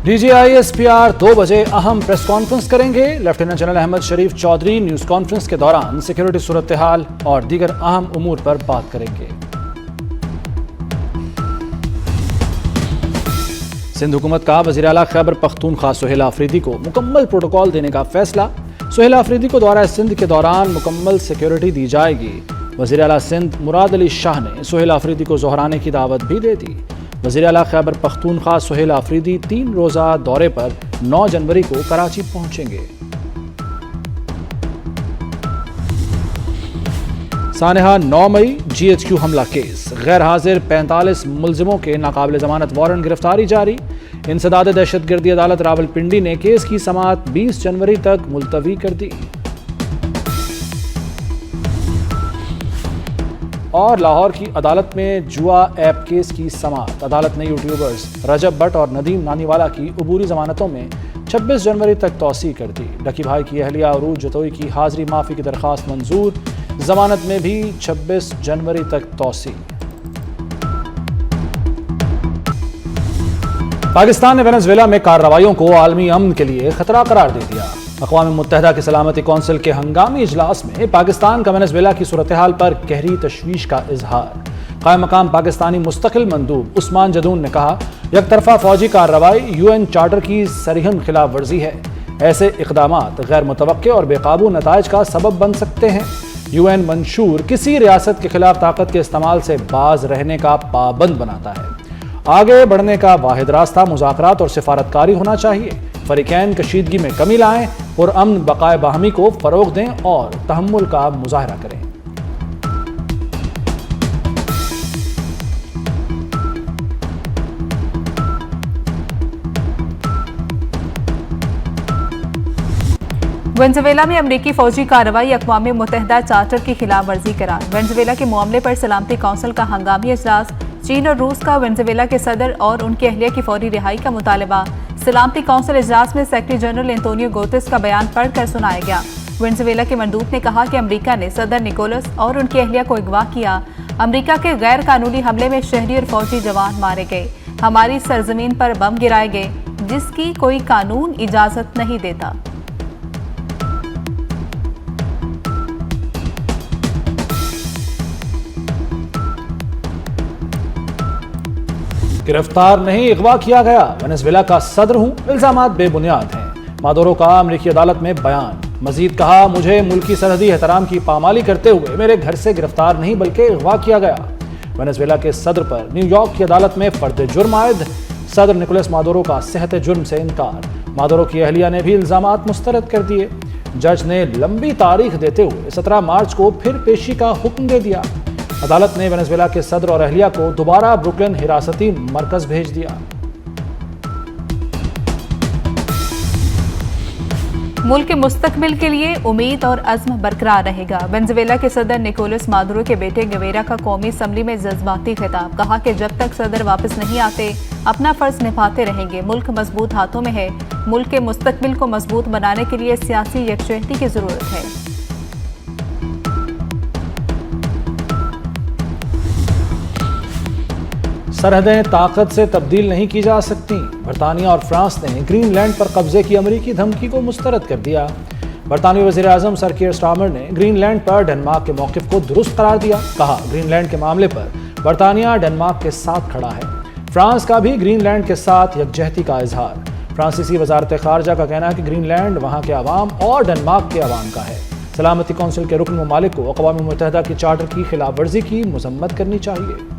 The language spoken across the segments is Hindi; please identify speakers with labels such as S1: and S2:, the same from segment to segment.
S1: DGISPR 2 बजे अहम प्रेस कॉन्फ्रेंस करेंगे। लेफ्टिनेंट जनरल अहमद शरीफ चौधरी न्यूज कॉन्फ्रेंस के दौरान सिक्योरिटी सूरत हाल और दीगर अहम उमूर पर बात करेंगे। सिंध हुकूमत का वज़ीर आला खैबर पख्तूनख्वा सुहेल आफरीदी को मुकम्मल प्रोटोकॉल देने का फैसला। सुहेल आफरीदी को दौरा सिंध के दौरान मुकम्मल सिक्योरिटी दी जाएगी। वज़ीर आला सिंध मुराद अली शाह ने सुहेल आफरीदी को जोहराने की दावत भी दे दी। वज़ीर आला खैबर पख्तूनख्वा सुहेल आफरीदी 3 रोज़ा दौरे पर 9 जनवरी को कराची पहुंचेंगे। सानेहा 9 मई GHQ हमला केस, गैर हाजिर 45 मुलजिमों के नाकाबिल जमानत वारंट गिरफ्तारी जारी। इंसदाद दहशतगर्दी अदालत रावलपिंडी ने केस की समाअत 20 जनवरी तक मुलतवी कर दी। और लाहौर की अदालत में जुआ ऐप केस की समाअत। अदालत ने यूट्यूबर्स रजब भट्ट और नदीम नानीवाला की अबूरी जमानतों में 26 जनवरी तक तौसी कर दी। डकी भाई की अहलिया अरूज जतोई की हाजिरी माफी की दरख्वास्त मंजूर। जमानत में भी 26 जनवरी तक तौसी। पाकिस्तान ने वेनेजुएला में कार्रवाइयों को आलमी अमन के लिए खतरा करार दे दिया। अक़वाम मुत्तहिदा की सलामती कौंसिल के हंगामी इजलास में पाकिस्तान का वेनेजुएला की सूरत हाल पर गहरी तशवीश का इजहार। कायम मकाम पाकिस्तानी मुस्तकिल मंदूब उस्मान जदून ने कहा, एक तरफा फौजी कार्रवाई UN चार्टर की सरीहन खिलाफ वर्जी है। ऐसे इक़दामात गैर मुतवक्के और बेकाबू नताइज का सबब बन सकते हैं। UN मंशूर किसी रियासत के खिलाफ ताकत के इस्तेमाल से बाज रहने का पाबंद बनाता है। आगे बढ़ने का वाहिद रास्ता मुज़ाकरात और सिफारतकारी होना चाहिए। फरीकैन कशीदगी में कमी लाएं और अमन बकाए बाहमी को फरोग दें और तहम्मुल का मुजाहरा करें।
S2: वेनेजुएला में अमरीकी फौजी कार्रवाई अक़वाम मुत्तहिदा चार्टर की खिलाफ वर्जी करार। वेनेजुएला के मामले पर सलामती कौंसिल का हंगामी इजलास। चीन और रूस का वेनेजुएला के सदर और उनकी अहलिया की फौरी रिहाई का मुतालबा। सलामती कौंसिल इजलास में सेक्रेटरी जनरल एंटोनियो गुतेरेस का बयान पढ़कर सुनाया गया। वेनेजुएला के मंदूब ने कहा कि अमेरिका ने सदर निकोलस और उनकी अहलिया को अगवा किया। अमेरिका के गैर कानूनी हमले में शहरी और फौजी जवान मारे गए। हमारी सरजमीन पर बम गिराए गए जिसकी कोई कानून इजाजत नहीं देता।
S1: गिरफ्तार नहीं, अगवा किया गया। वेनेजुएला का सदर हूं, इल्जामात बेबुनियाद हैं। मादुरो का अमेरिकी अदालत में बयान। मजीद कहा, मुझे मुल्की सरहदी एहतराम की पामाली करते हुए मेरे घर से गिरफ्तार नहीं बल्कि अगवा किया गया। वेनेजुएला के सदर पर न्यूयॉर्क की अदालत में फर्द जुर्म आयद। सदर निकोलस मादुरो का सेहत जुर्म से इनकार। मादुरो की अहलिया ने भी इल्जामात मुस्तरद कर दिए। जज ने लंबी तारीख देते हुए 17 मार्च को फिर पेशी का हुक्म दे दिया। अदालत ने वेनेजुएला के सदर और अहलिया को दोबारा ब्रुकलिन हिरासती मरकज भेज दिया।
S2: मुल्क के मुस्तकबिल के लिए उम्मीद और अज़्म बरकरार रहेगा। वेनेजुएला के सदर निकोलस मादुरो के बेटे गवेरा का कौमी असम्बली में जज्बाती खिताब। कहा कि जब तक सदर वापस नहीं आते अपना फर्ज निभाते रहेंगे। मुल्क मजबूत हाथों में है। मुल्क के मुस्तकबिल को मजबूत बनाने के लिए सियासी यकजहती की जरूरत है।
S1: सरहदें ताकत से तब्दील नहीं की जा सकती। बरतानिया और फ्रांस ने ग्रीनलैंड पर कब्जे की अमेरिकी धमकी को मुस्तरद कर दिया। बरतानवी वज़ीर आज़म सर कीर स्टारमर ने ग्रीनलैंड पर डेनमार्क के मौक़िफ़ को दुरुस्त करार दिया। कहा, ग्रीनलैंड के मामले पर बरतानिया डेनमार्क के साथ खड़ा है। फ्रांस का भी ग्रीनलैंड के साथ यकजहती का इजहार। फ्रांसीसी वजारत ख़ारजा का कहना है कि ग्रीनलैंड वहाँ के अवाम और डेनमार्क के अवाम का है। सलामती कौंसिल के रुकन ममालिक को अक़वाम मुत्तहिदा की चार्टर की खिलाफ वर्जी की मज़म्मत करनी चाहिए।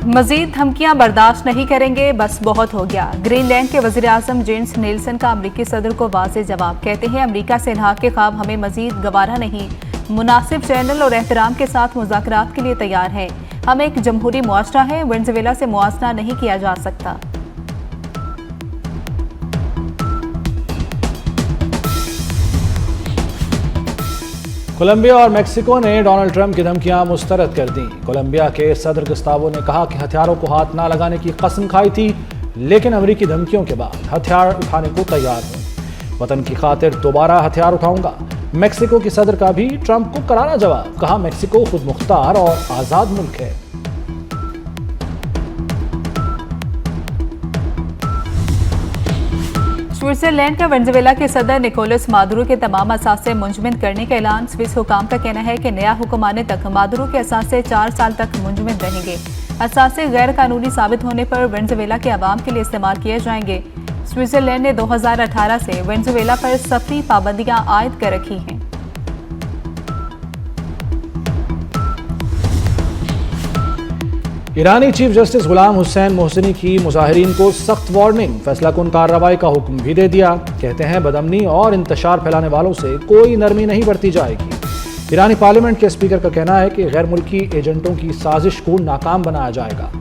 S2: मजीद धमकियां बर्दाश्त नहीं करेंगे, बस बहुत हो गया। ग्रीनलैंड के वज़ीर आज़म जेम्स नेल्सन का अमरीकी सदर को वाज़े जवाब। कहते हैं, अमरीका से इल्हाक के ख्वाब हमें मजीद गवारा नहीं। मुनासिब चैनल और एहतराम के साथ मुज़ाकरात के लिए तैयार हैं। हम एक जमहूरी मुआशरा है। वेनेजुएला से मुआवजा नहीं किया जा सकता।
S1: कोलंबिया और मेक्सिको ने डोनाल्ड ट्रंप की धमकियां मुस्तरद कर दी। कोलंबिया के सदर गुस्तावो ने कहा कि हथियारों को हाथ ना लगाने की कसम खाई थी, लेकिन अमेरिकी धमकियों के बाद हथियार उठाने को तैयार हूं। वतन की खातिर दोबारा हथियार उठाऊंगा। मेक्सिको की सदर का भी ट्रंप को करारा जवाब, कहा मेक्सिको खुद मुख्तार और आजाद मुल्क है।
S2: स्विट्जरलैंड का वेनेजुएला के सदर निकोलस मादुरो के तमाम असासे मुंजमद करने का ऐलान। स्विस हुकाम का कहना है कि नया हुक्म आने तक मादुरो के असासे 4 साल तक मुंजमद रहेंगे। असासे गैर कानूनी साबित होने पर वेनेजुएला के अवाम के लिए इस्तेमाल किए जाएंगे। स्विट्जरलैंड ने 2018 से वेनेजुएला पर सफरी पाबंदियां आयद कर रखी हैं।
S1: ईरानी चीफ जस्टिस गुलाम हुसैन मोहसिनी की मुजाहिरीन को सख्त वार्निंग, फैसला कुन कार्रवाई का हुक्म भी दे दिया। कहते हैं बदअमनी और इंतशार फैलाने वालों से कोई नरमी नहीं बरती जाएगी। ईरानी पार्लियामेंट के स्पीकर का कहना है कि गैर मुल्की एजेंटों की साजिश को नाकाम बनाया जाएगा।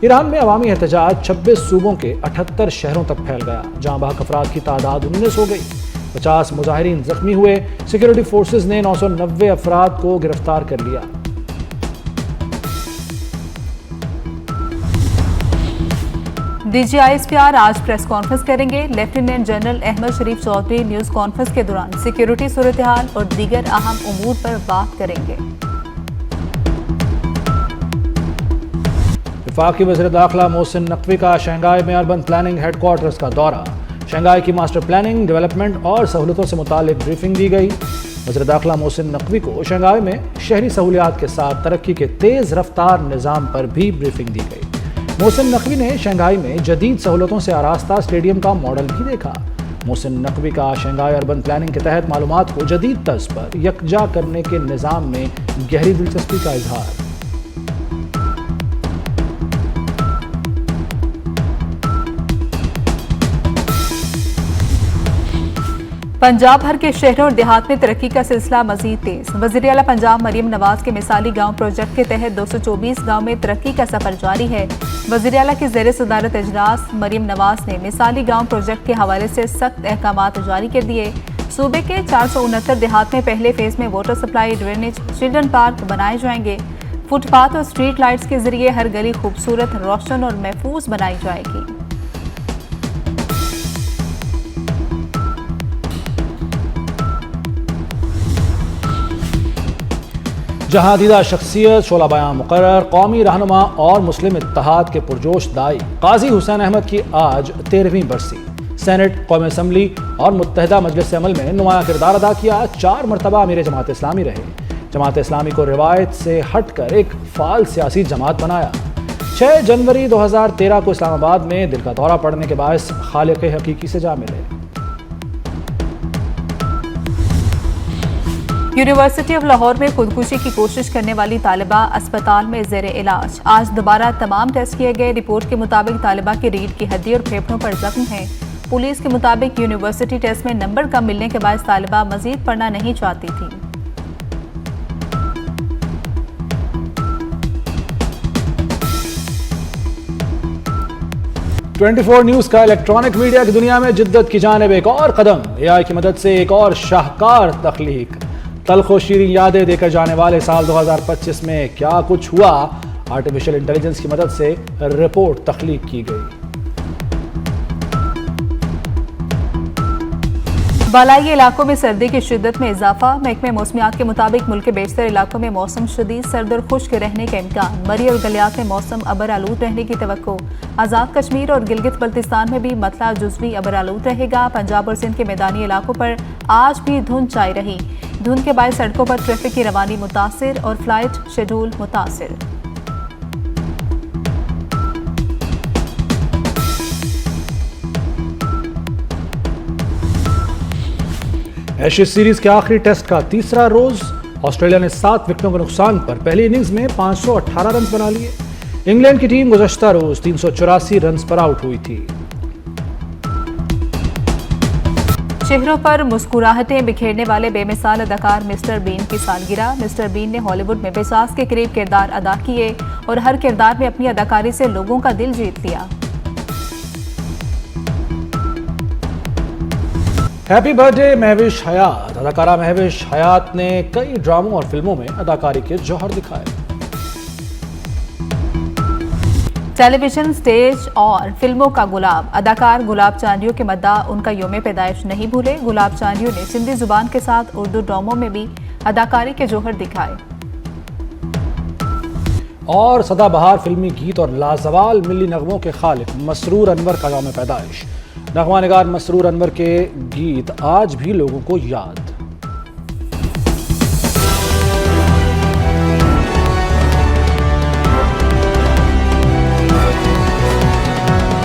S1: ईरान में अवामी एहतजाज 26 सूबों के 78 शहरों तक फैल गया, जहां बाहक अफराद की तादाद 19 हो गई। 50 मुजाहिरीन जख्मी हुए। सिक्योरिटी फोर्सेज ने 990 अफराद को गिरफ्तार कर लिया।
S2: DGISPR आज प्रेस कॉन्फ्रेंस करेंगे। लेफ्टिनेंट जनरल अहमद शरीफ चौधरी न्यूज कॉन्फ्रेंस के दौरान सिक्योरिटी सूरत हाल और दीगर अहम उमूर पर बात करेंगे।
S1: वफाकी वज़ीर दाखिला मोहसिन नकवी का शंघाई में अर्बन प्लानिंग हेडक्वार्टर्स का दौरा। शंघाई की मास्टर प्लानिंग, डेवलपमेंट और सहूलतों से मुताल्लिक ब्रीफिंग दी गई। वज़ीर दाखिला मोहसिन नकवी को शंघाई में शहरी सहूलियात के साथ तरक्की के तेज़ रफ्तार निज़ाम पर भी ब्रीफिंग दी गई। मोहसिन नकवी ने शंघाई में जदीद सहूलतों से आरास्ता स्टेडियम का मॉडल भी देखा। मोहसिन नकवी का शंघाई अर्बन प्लानिंग के तहत मालूमात को जदीद तर्ज पर यकजा करने के निज़ाम में गहरी दिलचस्पी का इजहार।
S2: पंजाब भर के शहरों और देहात में तरक्की का सिलसिला मजीद तेज। वज़ीर आला पंजाब मरियम नवाज के मिसाली गांव प्रोजेक्ट के तहत 224 गांव में तरक्की का सफर जारी है। वज़ीर आला के ज़ेरे सदारत इजलास मरियम नवाज ने मिसाली गांव प्रोजेक्ट के हवाले से सख्त अहकामात जारी कर दिए। सूबे के 469 देहात में पहले फेज में water supply, drainage, children park बनाए जाएंगे। फुटपाथ और स्ट्रीट लाइट्स के जरिए हर गली खूबसूरत, रोशन और महफूज बनाई जाएगी।
S1: जहां दीदा शख्सियत शोला बयां मुकर्रर, कौमी रहनुमा और मुस्लिम इत्तेहाद के पुरजोश दाई काजी हुसैन अहमद की आज 13वीं बरसी। सेनेट, कौमी असम्बली और मुत्तहदा मजलिस अमल में नुमाया किरदार अदा किया। 4 मरतबा अमीर जमात इस्लामी रहे। जमात इस्लामी को रिवायत से हटकर एक फाल सियासी जमात बनाया। 6 जनवरी 2013 को इस्लामाबाद में दिल का दौरा पड़ने के बायस खालिक हकीकी से जा मिले।
S2: यूनिवर्सिटी ऑफ लाहौर में खुदकुशी की कोशिश करने वाली तालिबा अस्पताल में ज़ेरे इलाज। आज दोबारा तमाम टेस्ट किए गए। रिपोर्ट के मुताबिक तालिबा की रीढ़ की हड्डी और फेफड़ों पर जख्म है। पुलिस के मुताबिक यूनिवर्सिटी टेस्ट में नंबर कम मिलने के बाद तालिबा मजीद पढ़ना नहीं चाहती थी।
S1: ट्वेंटी4 न्यूज़ का इलेक्ट्रॉनिक मीडिया की दुनिया में जिद्दत की जानिब एक और कदम। AI की मदद से एक और शाहकार तख्लीक। तल्खो शीरीं यादें देकर जाने वाले साल 2025 में क्या कुछ हुआ, आर्टिफिशियल इंटेलिजेंस की मदद से रिपोर्ट तख्लीक की गई।
S2: बालाई इलाकों में सर्दी की शिद्दत में इजाफा। महकमे मौसमियात के मुताबिक मुल्क के बेशतर इलाकों में मौसम शदीद सर्द और खुश्क रहने का इम्कान। मरी और गलियात में मौसम अबर आलूद रहने की तवक्को। आज़ाद कश्मीर और गिलगित बल्तिस्तान में भी मतला जुज़वी अबर आलूद रहेगा। पंजाब और सिंध के मैदानी इलाकों पर आज भी धुंध छाई रही। धुंध के बाद सड़कों पर ट्रैफिक की रवानी मुतासिर और फ्लाइट शेड्यूल मुतासिर।
S1: एशेज सीरीज के आखिरी टेस्ट का तीसरा रोज। ऑस्ट्रेलिया ने 7 विकेटों के नुकसान पर पहली इनिंग्स में 518 रन बना लिए। इंग्लैंड की टीम गुज़श्ता रोज 384 रन पर आउट हुई थी।
S2: चेहरों पर मुस्कुराहटें बिखेरने वाले बेमिसाल अदाकार मिस्टर बीन की सालगिरह। मिस्टर बीन ने हॉलीवुड में 50 के करीब किरदार अदा किए और हर किरदार में अपनी अदाकारी से लोगों का दिल जीत लिया।
S1: हैप्पी बर्थडे महविश हयात। अदाकारा महविश हयात ने कई ड्रामों और फिल्मों में अदाकारी के जौहर दिखाए।
S2: टेलीविजन, स्टेज और फिल्मों का गुलाब अदाकार गुलाब चांदियों के मद्दा उनका यौम पैदाइश नहीं भूले। गुलाब चांदियों ने सिंधी जुबान के साथ उर्दू ड्रामों में भी अदाकारी के जौहर दिखाए।
S1: और सदाबहार फिल्मी गीत और लाजवाल मिली नगमों के खालिक मसरूर अनवर का यौम पैदाइश। नगमा निगार मसरूर अनवर के गीत आज भी लोगों को याद।